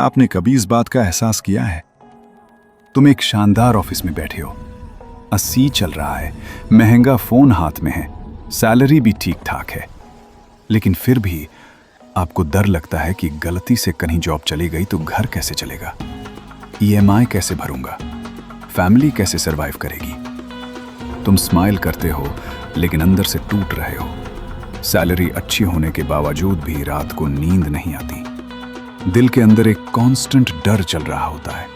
आपने कभी इस बात का एहसास किया है? तुम एक शानदार ऑफिस में बैठे हो, 80 चल रहा है, महंगा फोन हाथ में है, सैलरी भी ठीक ठाक है, लेकिन फिर भी आपको डर लगता है कि गलती से कहीं जॉब चली गई तो घर कैसे चलेगा, ईएमआई कैसे भरूंगा, फैमिली कैसे सरवाइव करेगी। तुम स्माइल करते हो लेकिन अंदर से टूट रहे हो। सैलरी अच्छी होने के बावजूद भी रात को नींद नहीं आती। दिल के अंदर एक कांस्टेंट डर चल रहा होता है।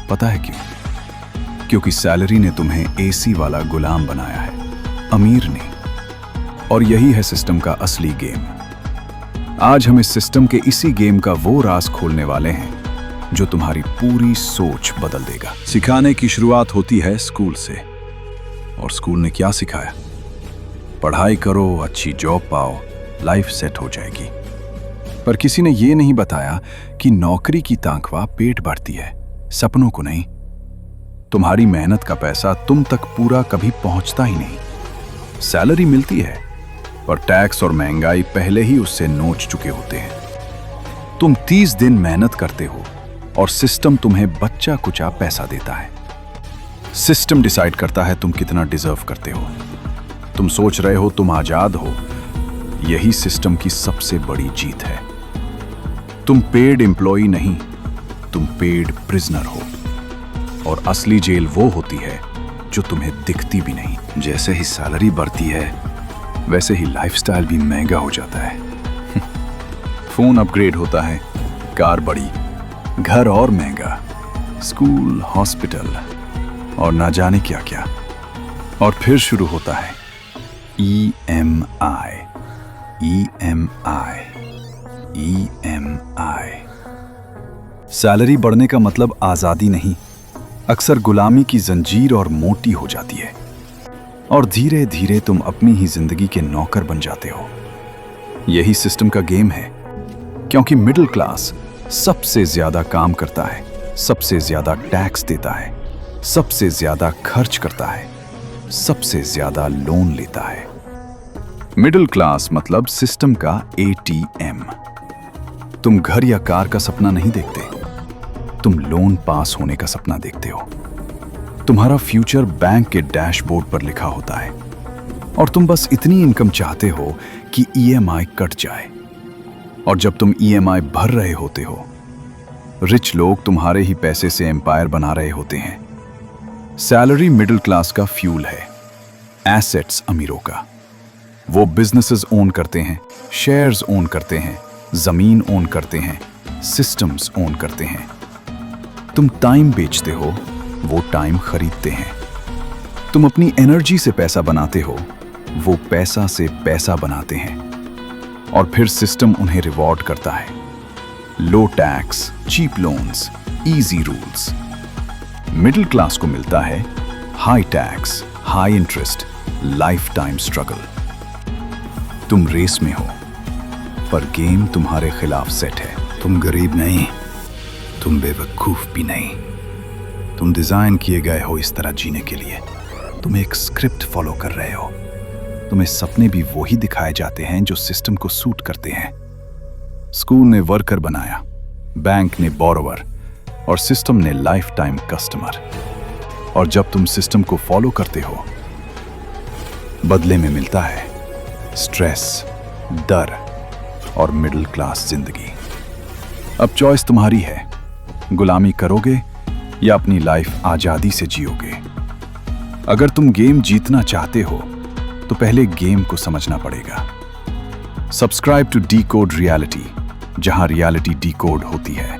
पता है क्यों? क्योंकि सैलरी ने तुम्हें एसी वाला गुलाम बनाया है, अमीर ने। और यही है सिस्टम का असली गेम। आज हम इस सिस्टम के इसी गेम का वो राज खोलने वाले हैं जो तुम्हारी पूरी सोच बदल देगा। सिखाने की शुरुआत होती है स्कूल से। और स्कूल ने क्या सिखाया? पढ़ाई करो, अच्छी जॉब पाओ, लाइफ सेट हो जाएगी। पर किसी ने यह नहीं बताया कि नौकरी की तनख्वाह पेट भरती है, सपनों को नहीं। तुम्हारी मेहनत का पैसा तुम तक पूरा कभी पहुंचता ही नहीं। सैलरी मिलती है पर टैक्स और महंगाई पहले ही उससे नोच चुके होते हैं। तुम 30 दिन मेहनत करते हो और सिस्टम तुम्हें बच्चा कुचा पैसा देता है। सिस्टम डिसाइड करता है तुम कितना डिजर्व करते हो। तुम सोच रहे हो तुम आजाद हो, यही सिस्टम की सबसे बड़ी जीत है। तुम पेड एम्प्लॉय नहीं, तुम पेड प्रिजनर हो। और असली जेल वो होती है जो तुम्हें दिखती भी नहीं। जैसे ही सैलरी बढ़ती है वैसे ही लाइफस्टाइल भी महंगा हो जाता है। फोन अपग्रेड होता है, कार बड़ी, घर और महंगा, स्कूल, हॉस्पिटल और ना जाने क्या क्या। और फिर शुरू होता है ईएमआई, ईएमआई, ईएमआई। सैलरी बढ़ने का मतलब आजादी नहीं, अक्सर गुलामी की जंजीर और मोटी हो जाती है। और धीरे धीरे तुम अपनी ही जिंदगी के नौकर बन जाते हो। यही सिस्टम का गेम है, क्योंकि मिडिल क्लास सबसे ज्यादा काम करता है, सबसे ज्यादा टैक्स देता है, सबसे ज्यादा खर्च करता है, सबसे ज्यादा लोन लेता है। मिडिल क्लास मतलब सिस्टम का एटीएम। तुम घर या कार का सपना नहीं देखते, तुम लोन पास होने का सपना देखते हो। तुम्हारा फ्यूचर बैंक के डैशबोर्ड पर लिखा होता है और तुम बस इतनी इनकम चाहते हो कि ईएमआई कट जाए। और जब तुम ईएमआई भर रहे होते हो, रिच लोग तुम्हारे ही पैसे से एम्पायर बना रहे होते हैं। सैलरी मिडिल क्लास का फ्यूल है, एसेट्स अमीरों का। वो बिजनेसेस ओन करते हैं, शेयर्स ओन करते हैं, जमीन ओन करते हैं, सिस्टम्स ओन करते हैं। तुम टाइम बेचते हो, वो टाइम खरीदते हैं। तुम अपनी एनर्जी से पैसा बनाते हो, वो पैसा से पैसा बनाते हैं। और फिर सिस्टम उन्हें रिवॉर्ड करता है। Low tax, cheap loans, easy rules. Middle class को मिलता है high tax, high interest, life time struggle. तुम रेस में हो, पर गेम तुम्हारे खिलाफ सेट है। तुम गरीब नहीं, तुम बेवकूफ भी नहीं। तुम डिजाइन किए गए हो इस तरह जीने के लिए। तुम एक स्क्रिप्ट फॉलो कर रहे हो। तुम्हें सपने भी वही दिखाए जाते हैं जो सिस्टम को सूट करते हैं। स्कूल ने वर्कर बनाया, बैंक ने बोरोवर और सिस्टम ने लाइफ टाइम कस्टमर। और जब तुम सिस्टम को फॉलो करते हो, बदले में मिलता है स्ट्रेस, डर और मिडिल क्लास जिंदगी। अब चॉइस तुम्हारी है, गुलामी करोगे या अपनी लाइफ आजादी से जियोगे। अगर तुम गेम जीतना चाहते हो तो पहले गेम को समझना पड़ेगा। सब्सक्राइब टू डिकोड रियलिटी, जहां रियलिटी डिकोड होती है।